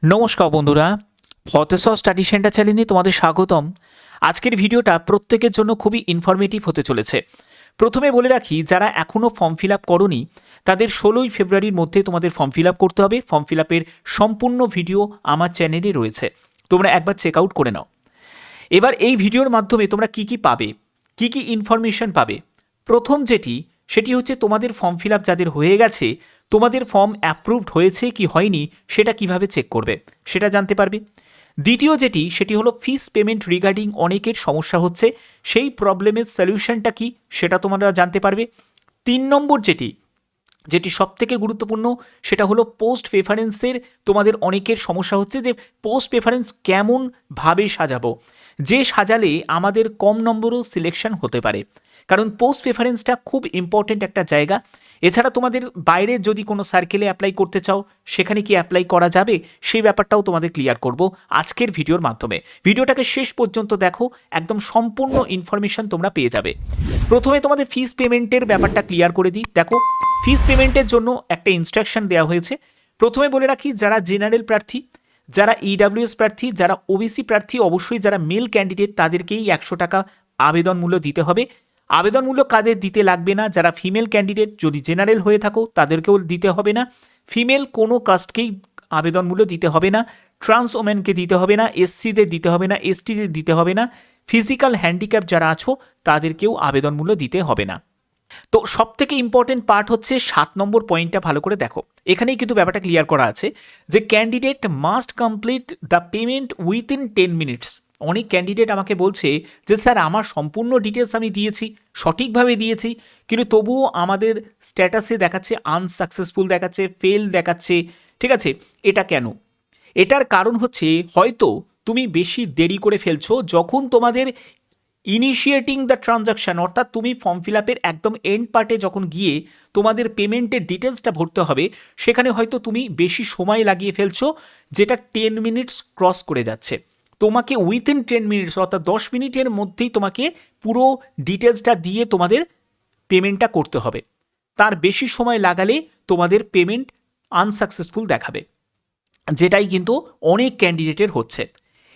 নমস্কার বন্ধুরা, ফতেশ্বর study centre চ্যানেলে তোমাদের স্বাগতম। আজকের ভিডিওটা প্রত্যেকের জন্য খুবই ইনফরমেটিভ হতে চলেছে। প্রথমে বলে রাখি, যারা এখনও ফর্ম ফিল আপ করোনি তাদের 16ই ফেব্রুয়ারির মধ্যে তোমাদের ফর্ম ফিল আপ করতে হবে। ফর্ম ফিল আপের সম্পূর্ণ ভিডিও আমার চ্যানেলে রয়েছে, তোমরা একবার চেক আউট করে নাও। এবার এই ভিডিওর মাধ্যমে তোমরা কি কি পাবে, কি কি ইনফরমেশন পাবে। প্রথম সেটি হচ্ছে তোমাদের ফর্ম ফিল আপ যাদের হয়ে গেছে, তোমাদের ফর্ম অ্যাপ্রুভড হয়েছে কি হয়নি সেটা কিভাবে চেক করবে সেটা জানতে পারবে। দ্বিতীয় সেটি হলো ফিস পেমেন্ট রিগার্ডিং অনেকের সমস্যা হচ্ছে, সেই প্রবলেমের সলিউশনটা কি সেটা তোমরা জানতে পারবে। 3 নম্বর যেটি সবথেকে গুরুত্বপূর্ণ সেটা হলো পোস্ট প্রেফারেন্সের তোমাদের অনেকের সমস্যা হচ্ছে যে পোস্ট প্রেফারেন্স কেমনভাবে সাজাবো, যে সাজালে আমাদের কম নম্বরও সিলেকশন হতে পারে, কারণ পোস্ট প্রেফারেন্সটা খুব ইম্পর্টেন্ট একটা জায়গা। এছাড়া তোমাদের বাইরে যদি কোনো সার্কেলে অ্যাপ্লাই করতে চাও সেখানে কি অ্যাপ্লাই করা যাবে সেই ব্যাপারটাও তোমাদের ক্লিয়ার করব আজকের ভিডিওর মাধ্যমে। ভিডিওটাকে শেষ পর্যন্ত দেখো, একদম সম্পূর্ণ ইনফরমেশন তোমরা পেয়ে যাবে। প্রথমে তোমাদের ফিস পেমেন্টের ব্যাপারটা ক্লিয়ার করে দিই। দেখো, ফিস পেমেন্টের জন্য একটা ইনস্ট্রাকশন দেওয়া হয়েছে। প্রথমে বলে রাখি, যারা জেনারেল প্রার্থী, যারা ইডাব্লিউএস প্রার্থী, যারা ওবিসি প্রার্থী, অবশ্যই যারা মেল ক্যান্ডিডেট তাদেরকেই 100 টাকা আবেদন মূল্য দিতে হবে। আবেদন মূল্য কাদের দিতে লাগবে না, যারা ফিমেল ক্যান্ডিডেট যদি জেনারেল হয়ে থাকো তাদেরকেও দিতে হবে না। ফিমেল কোনো কাস্টকেই আবেদন মূল্য দিতে হবে না। ট্রান্স ওমেনকে দিতে হবে না, এসসিদের দিতে হবে না, এসটিদের দিতে হবে না, ফিজিক্যাল হ্যান্ডিক্যাপ যারা আছো তাদেরকেও আবেদন মূল্য দিতে হবে না। তো সব থেকে ইম্পর্টেন্ট পার্ট হচ্ছে 7 নম্বর পয়েন্টটা ভালো করে দেখো। এখানেই কিন্তু ব্যাপারটা ক্লিয়ার করা আছে যে candidate must complete the payment within 10 minutes. অনেক ক্যান্ডিডেট আমাকে বলছে যে স্যার আমার সম্পূর্ণ ডিটেলস আমি দিয়েছি, সঠিকভাবে দিয়েছি, কিন্তু তবুও আমাদের স্ট্যাটাসে দেখাচ্ছে আনসাকসেসফুল দেখাচ্ছে, ফেল দেখাচ্ছে। ঠিক আছে, এটা কেন? এটার কারণ হচ্ছে হয়তো তুমি বেশি দেরি করে ফেলছো। যখন তোমাদের ইনিশিয়েটিং দ্য ট্রানজাকশান, অর্থাৎ তুমি ফর্ম ফিল আপের একদম এন্ড পার্টে যখন গিয়ে তোমাদের পেমেন্টের ডিটেলসটা ভরতে হবে, সেখানে হয়তো তুমি বেশি সময় লাগিয়ে ফেলছো, যেটা 10 মিনিটস ক্রস করে যাচ্ছে। তোমাকে উইথিন 10 মিনিটস অর্থাৎ 10 মিনিটের মধ্যেই তোমাকে পুরো ডিটেলসটা দিয়ে তোমাদের পেমেন্টটা করতে হবে। তার বেশি সময় লাগালে তোমাদের পেমেন্ট আনসাকসেসফুল দেখাবে, যেটাই কিন্তু অনেক ক্যান্ডিডেটের হচ্ছে।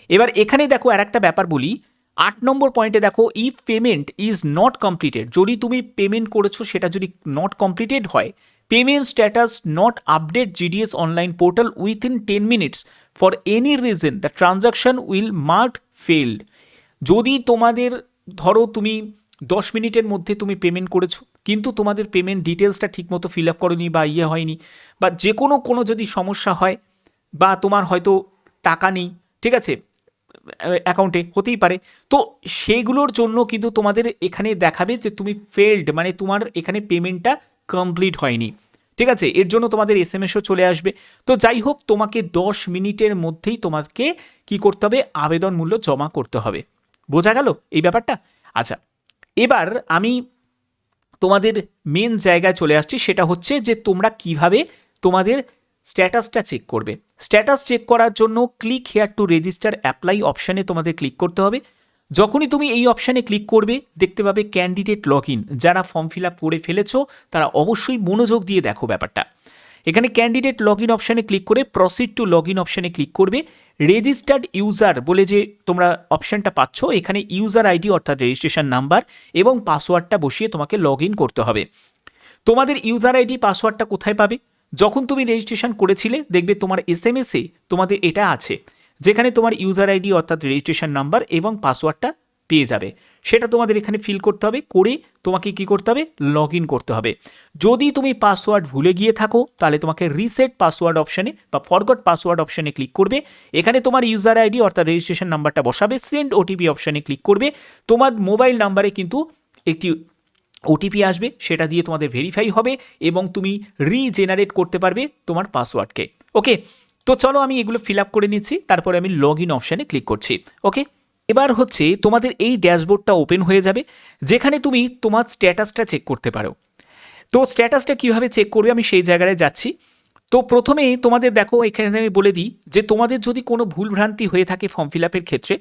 এবার এখানে দেখো আর একটা ব্যাপার বলি, 8 নম্বর পয়েন্টে দেখো, if payment is not completed, যদি তুমি পেমেন্ট করেছো সেটা যদি নট কমপ্লিটেড হয়, payment status not update GDS online portal within 10 minutes for any reason the transaction will mark failed. যদি তোমাদের ধরো তুমি 10 মিনিটের মধ্যে তুমি পেমেন্ট করেছো, কিন্তু তোমাদের পেমেন্ট ডিটেলসটা ঠিকমতো ফিল আপ করোনি বা হয়নি, বা যে কোনো যদি সমস্যা হয়, বা তোমার হয়তো টাকা নেই, ঠিক আছে, অ্যাকাউন্টে হতেই পারে, তো সেগুলোর জন্য কিন্তু তোমাদের এখানে দেখাবে যে তুমি ফেলড, মানে তোমার এখানে পেমেন্টটা কমপ্লিট হয়নি। ঠিক আছে, এর জন্য তোমাদের এসএমএসও চলে আসবে। তো যাই হোক, তোমাকে 10 মিনিটের মধ্যেই তোমাকে কি করতে হবে, আবেদন মূল্য জমা করতে হবে। বোঝা গেল এই ব্যাপারটা? আচ্ছা, এবার আমি তোমাদের মেন জায়গায় চলে আসছি, সেটা হচ্ছে যে তোমরা কিভাবে তোমাদের স্ট্যাটাসটা চেক করবে। স্ট্যাটাস চেক করার জন্য click here to register apply অপশানে তোমাদের ক্লিক করতে হবে। যখনই তুমি এই অপশানে ক্লিক করবে, দেখতে পাবে ক্যান্ডিডেট লগ ইন। যারা ফর্ম ফিল আপ করে ফেলেছো তারা অবশ্যই মনোযোগ দিয়ে দেখো ব্যাপারটা। এখানে ক্যান্ডিডেট লগ ইন অপশানে ক্লিক করে প্রসিড টু লগ ইন অপশানে ক্লিক করবে। রেজিস্টার্ড ইউজার বলে যে তোমরা অপশানটা পাচ্ছ, এখানে ইউজার আইডি অর্থাৎ রেজিস্ট্রেশন নাম্বার এবং পাসওয়ার্ডটা বসিয়ে তোমাকে লগ ইন করতে হবে। তোমাদের ইউজার আইডি পাসওয়ার্ডটা কোথায় পাবে? যখন তুমি রেজিস্ট্রেশন করেছিলে দেখবে তোমার এসএমএসে তোমাদের এটা আছে, যেখানে তোমার ইউজার আইডি অর্থাৎ রেজিস্ট্রেশন নাম্বার এবং পাসওয়ার্ডটা পেয়ে যাবে। সেটা তোমাদের এখানে ফিল করতে হবে, করে তোমাকে কি করতে হবে, লগ ইন করতে হবে। যদি তুমি পাসওয়ার্ড ভুলে গিয়ে থাকো তাহলে তোমাকে রিসেট পাসওয়ার্ড অপশানে বা ফরগট পাসওয়ার্ড অপশানে ক্লিক করবে। এখানে তোমার ইউজার আইডি অর্থাৎ রেজিস্ট্রেশন নাম্বারটা বসাবে, সেন্ড ওটিপি অপশানে ক্লিক করবে। তোমার মোবাইল নাম্বারে কিন্তু একটি ওটিপি আসবে, সেটা দিয়ে তোমাদের ভেরিফাই হবে এবং তুমি রিজেনারেট করতে পারবে তোমার পাসওয়ার্ডকে। ওকে, তো চলো আমি এগুলো ফিল আপ করে নিচ্ছি, তারপরে আমি লগ ইন অপশানে ক্লিক করছি। ওকে, এবার হচ্ছে তোমাদের এই ড্যাশবোর্ডটা ওপেন হয়ে যাবে, যেখানে তুমি তোমার স্ট্যাটাসটা চেক করতে পারো। তো স্ট্যাটাসটা কীভাবে চেক করবে আমি সেই জায়গায় যাচ্ছি। তো প্রথমেই তোমাদের দেখো, এখানে আমি বলে দিই যে তোমাদের যদি কোনো ভুলভ্রান্তি হয়ে থাকে ফর্ম ফিল আপের ক্ষেত্রে,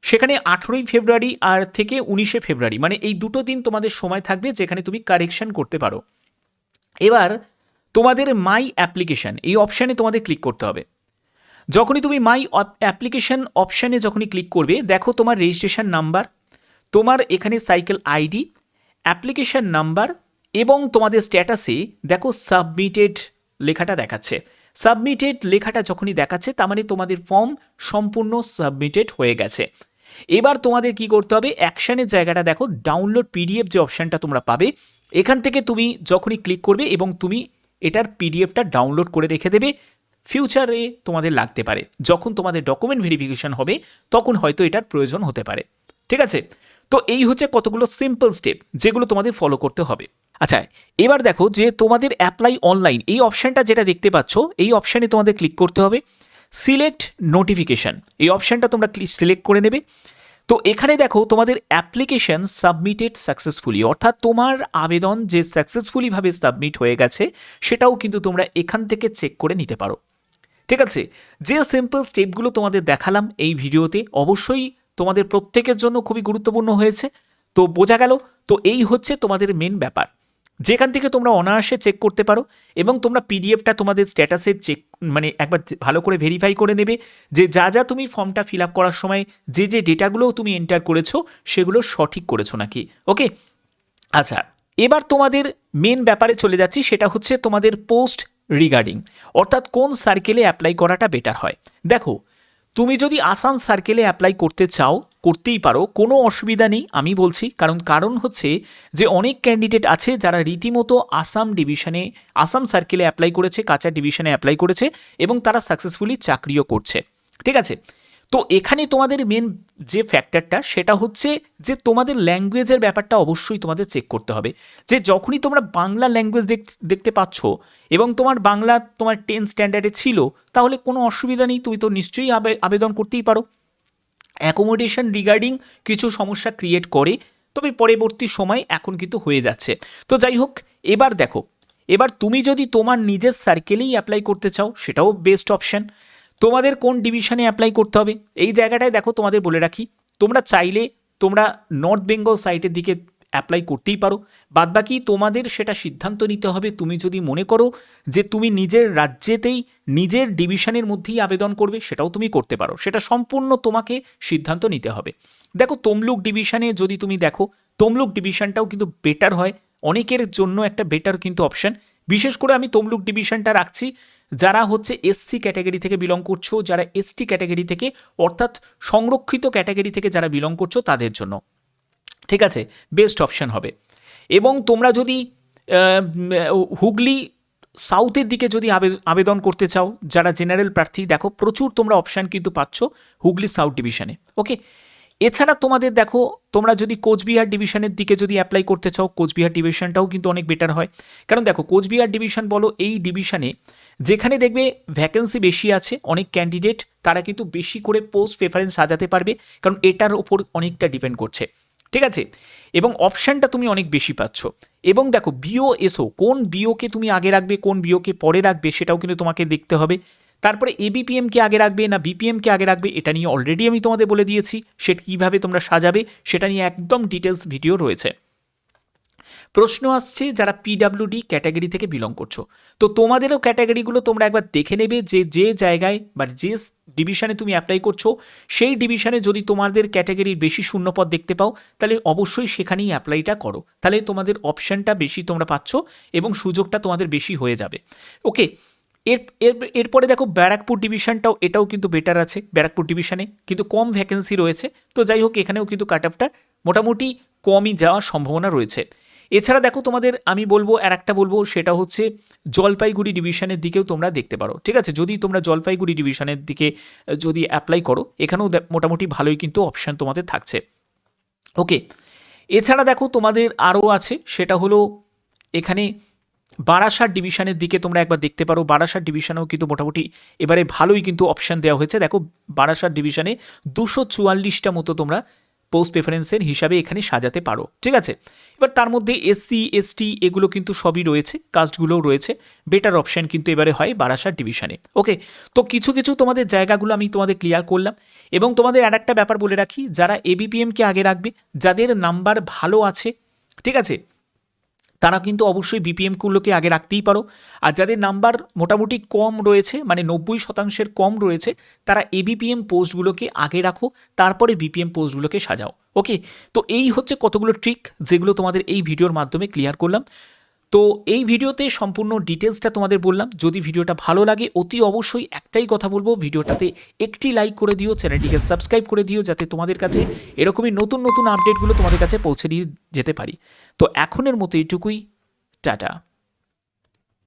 সেখানে 18ই ফেব্রুয়ারি আর থেকে 19শে ফেব্রুয়ারি, মানে এই দুটো দিন তোমাদের সময় থাকবে যেখানে তুমি কারেকশন করতে পারো। এবার তোমাদের মাই অ্যাপ্লিকেশান এই অপশানে তোমাদের ক্লিক করতে হবে। যখনই তুমি মাই অ্যাপ্লিকেশন অপশানে যখনই ক্লিক করবে, দেখো তোমার রেজিস্ট্রেশন নাম্বার, তোমার এখানে সাইকেল আইডি, অ্যাপ্লিকেশন নাম্বার এবং তোমাদের স্ট্যাটাসে দেখো সাবমিটেড লেখাটা দেখাচ্ছে। সাবমিটেড লেখাটা যখনই দেখাচ্ছে তার মানে তোমাদের ফর্ম সম্পূর্ণ সাবমিটেড হয়ে গেছে। এবার তোমাদের কি করতে হবে, অ্যাকশনের জায়গাটা দেখো, ডাউনলোড পিডিএফ যে অপশানটা তোমরা পাবে, এখান থেকে তুমি যখনই ক্লিক করবে এবং তুমি এটার পিডিএফটা ডাউনলোড করে রেখে দেবে। ফিউচারে তোমাদের লাগতে পারে, যখন তোমাদের ডকুমেন্ট ভেরিফিকেশন হবে তখন হয়তো এটার প্রয়োজন হতে পারে। ঠিক আছে, তো এই হচ্ছে কতগুলো সিম্পল স্টেপ যেগুলো তোমাদের ফলো করতে হবে। আচ্ছা, এবার দেখো যে তোমাদের অ্যাপ্লাই অনলাইন এই অপশানটা যেটা দেখতে পাচ্ছ, এই অপশানে তোমাদের ক্লিক করতে হবে। সিলেক্ট নোটিফিকেশান এই অপশানটা তোমরা সিলেক্ট করে নেবে। তো এখানে দেখো তোমাদের অ্যাপ্লিকেশন সাবমিটেড সাকসেসফুলি, অর্থাৎ তোমার আবেদন যে সাকসেসফুলিভাবে সাবমিট হয়ে গেছে সেটাও কিন্তু তোমরা এখান থেকে চেক করে নিতে পারো। ঠিক আছে, যে সিম্পল স্টেপগুলো তোমাদের দেখালাম এই ভিডিওতে অবশ্যই তোমাদের প্রত্যেকের জন্য খুবই গুরুত্বপূর্ণ হয়েছে। তো বোঝা গেল, তো এই হচ্ছে তোমাদের মেন ব্যাপার, যেখান থেকে তোমরা অনায়াসে চেক করতে পারো এবং তোমরা পিডিএফটা তোমাদের স্ট্যাটাসে চেক মানে একবার ভালো করে ভেরিফাই করে নেবে যে যা যা তুমি ফর্মটা ফিল আপ করার সময় যে যে ডেটাগুলোও তুমি এন্টার করেছো সেগুলো সঠিক করেছো নাকি। ওকে, আচ্ছা, এবার তোমাদের মেন ব্যাপারে চলে যাচ্ছি, সেটা হচ্ছে তোমাদের পোস্ট রিগার্ডিং, অর্থাৎ কোন সার্কেলে অ্যাপ্লাই করাটা বেটার হয়। দেখো, তুমি যদি আসাম সার্কেলে অ্যাপ্লাই করতে চাও করতেই পারো, কোনো অসুবিধা নেই আমি বলছি, কারণ হচ্ছে যে অনেক ক্যান্ডিডেট আছে যারা রীতিমতো আসাম ডিভিশনে আসাম সার্কেলে অ্যাপ্লাই করেছে, কাছাড় ডিভিশনে অ্যাপ্লাই করেছে এবং তারা সাকসেসফুলি চাকরিও করছে। ঠিক আছে, তো এখানে তোমাদের মেন যে ফ্যাক্টরটা সেটা হচ্ছে যে তোমাদের ল্যাঙ্গুয়েজের ব্যাপারটা অবশ্যই তোমাদের চেক করতে হবে, যে যখনই তোমরা বাংলা ল্যাঙ্গুয়েজ দেখতে পাচ্ছ এবং তোমার বাংলা তোমার 10 স্ট্যান্ডার্ডে ছিল, তাহলে কোনো অসুবিধা নেই, তুমি তো নিশ্চয়ই আবেদন করতেই পারো। অ্যাকোমোডেশন রিগার্ডিং কিছু সমস্যা ক্রিয়েট করে, তবে পরবর্তী সময় এখন কিন্তু হয়ে যাচ্ছে। তো যাই হোক, এবার দেখো, এবার তুমি যদি তোমার নিজের সার্কেলেই অ্যাপ্লাই করতে চাও সেটাও বেস্ট অপশান। তোমাদের কোন ডিভিশনে অ্যাপ্লাই করতে হবে এই জায়গাটায় দেখো, তোমাদের বলে রাখি, তোমরা চাইলে তোমরা নর্থ বেঙ্গল সাইটের দিকে অ্যাপ্লাই করতেই পারো, বাদবাকি তোমাদের সেটা সিদ্ধান্ত নিতে হবে। তুমি যদি মনে করো যে তুমি নিজের রাজ্যেতেই নিজের ডিভিশনের মধ্যেই আবেদন করবে সেটাও তুমি করতে পারো, সেটা সম্পূর্ণ তোমাকে সিদ্ধান্ত নিতে হবে। দেখো, তমলুক ডিভিশনে যদি তুমি দেখো, তমলুক ডিভিশনটাও কিন্তু বেটার হয়, অনেকের জন্য একটা বেটার কিন্তু অপশান। বিশেষ করে আমি তমলুক ডিভিশনটা রাখছি যারা হচ্ছে এসসি ক্যাটাগরি থেকে বিলং করছো, যারা এসটি ক্যাটাগরি থেকে অর্থাৎ সংরক্ষিত ক্যাটাগরি থেকে যারা বিলং করছো তাদের জন্য। ঠিক আছে, বেস্ট অপশান হবে। এবং তোমরা যদি হুগলি সাউথের দিকে যদি আবেদন করতে চাও, যারা জেনারেল প্রার্থী, দেখো প্রচুর তোমরা অপশান কিন্তু পাচ্ছ হুগলি সাউথ ডিভিশনে। ওকে, এছাড়া তোমাদের দেখো, তোমরা যদি কোচবিহার ডিভিশনের দিকে যদি অ্যাপ্লাই করতে চাও, কোচবিহার ডিভিশনটাও কিন্তু অনেক বেটার হয়। কারণ দেখো, কোচবিহার ডিভিশন বলো, এই ডিভিশনে যেখানে দেখবে ভ্যাকেন্সি বেশি আছে, অনেক ক্যান্ডিডেট তারা কিন্তু বেশি করে পোস্ট প্রেফারেন্স সাজাতে পারবে, কারণ এটার ওপর অনেকটা ডিপেন্ড করছে। ঠিক আছে, এবং অপশানটা তুমি অনেক বেশি পাচ্ছ। এবং দেখো, বিও এসও, কোন বিওকে তুমি আগে রাখবে কোন বিওকে পরে রাখবে সেটাও কিন্তু তোমাকে দেখতে হবে। তারপরে এবিপিএমকে আগে রাখবে না বিপিএমকে আগে রাখবে এটা নিয়ে অলরেডি আমি তোমাদের বলে দিয়েছি, সেটা কীভাবে তোমরা সাজাবে সেটা নিয়ে একদম ডিটেলস ভিডিও রয়েছে। প্রশ্ন আসছে যারা পিডাব্লিউডি ক্যাটাগরি থেকে বিলং করছো, তো তোমাদেরও ক্যাটাগরিগুলো তোমরা একবার দেখে নেবে যে যে জায়গায় বা যে ডিভিশনে তুমি অ্যাপ্লাই করছো সেই ডিভিশনে যদি তোমাদের ক্যাটাগরির বেশি শূন্যপদ দেখতে পাও তাহলে অবশ্যই সেখানেই অ্যাপ্লাইটা করো, তাহলে তোমাদের অপশানটা বেশি তোমরা পাচ্ছ এবং সুযোগটা তোমাদের বেশি হয়ে যাবে। ওকে, এরপরে দেখো ব্যারাকপুর ডিভিশনটাও, এটাও কিন্তু বেটার আছে, ব্যারাকপুর ডিভিশনে কিন্তু কম ভ্যাকেন্সি রয়েছে। তো যাই হোক, এখানেও কিন্তু কাট অফটা মোটামুটি কমই যাওয়ার সম্ভাবনা রয়েছে। এছাড়া দেখো, তোমাদের আমি বলবো আর একটা বলবো, সেটা হচ্ছে জলপাইগুড়ি ডিভিশনের দিকেও তোমরা দেখতে পারো। ঠিক আছে, যদি তোমরা জলপাইগুড়ি ডিভিশনের দিকে যদি অ্যাপ্লাই করো, এখানেও মোটামুটি ভালোই কিন্তু অপশান তোমাদের থাকছে। ওকে, এছাড়া দেখো তোমাদের আরও আছে, সেটা হলো এখানে বারাসাত ডিভিশনের দিকে তোমরা একবার দেখতে পারো, বারাসাত ডিভিশনেও কিন্তু মোটামুটি এবারে ভালোই কিন্তু অপশান দেওয়া হয়েছে। দেখো, বারাসাত ডিভিশনে 244টা মতো তোমরা পোস্ট প্রেফারেন্সের হিসাবে এখানে সাজাতে পারো। ঠিক আছে, এবার তার মধ্যে এসসি এসটি এগুলো কিন্তু সবই রয়েছে, কাস্টগুলোও রয়েছে, বেটার অপশান কিন্তু এবারে হয় বারাসাত ডিভিশনে। ওকে, তো কিছু কিছু তোমাদের জায়গাগুলো আমি তোমাদের ক্লিয়ার করলাম। এবং তোমাদের আর একটা ব্যাপার বলে রাখি, যারা এবিপিএমকে আগে রাখবে, যাদের নাম্বার ভালো আছে, ঠিক আছে, তারা কিন্তু অবশ্যই বিপিএমগুলোকে আগে রাখতেই পারো। আর যাদের নাম্বার মোটামুটি কম রয়েছে, মানে 90% কম রয়েছে, তারা এবিপিএম পোস্টগুলোকে আগে রাখো, তারপরে বিপিএম পোস্টগুলোকে সাজাও। ওকে, তো এই হচ্ছে কতগুলো ট্রিক যেগুলো তোমাদের এই ভিডিওর মাধ্যমে ক্লিয়ার করলাম। তো এই ভিডিওতে সম্পূর্ণ ডিটেলসটা তোমাদের বললাম। যদি ভিডিওটা ভালো লাগে অতি অবশ্যই একটাই কথা বলবো, ভিডিওটাতে একটি লাইক করে দিও, চ্যানেলটিকে সাবস্ক্রাইব করে দিও, যাতে তোমাদের কাছে এরকমই নতুন নতুন আপডেটগুলো তোমাদের কাছে পৌঁছে দিয়ে যেতে পারি। তো এখনের মতো এইটুকুই, টাটা।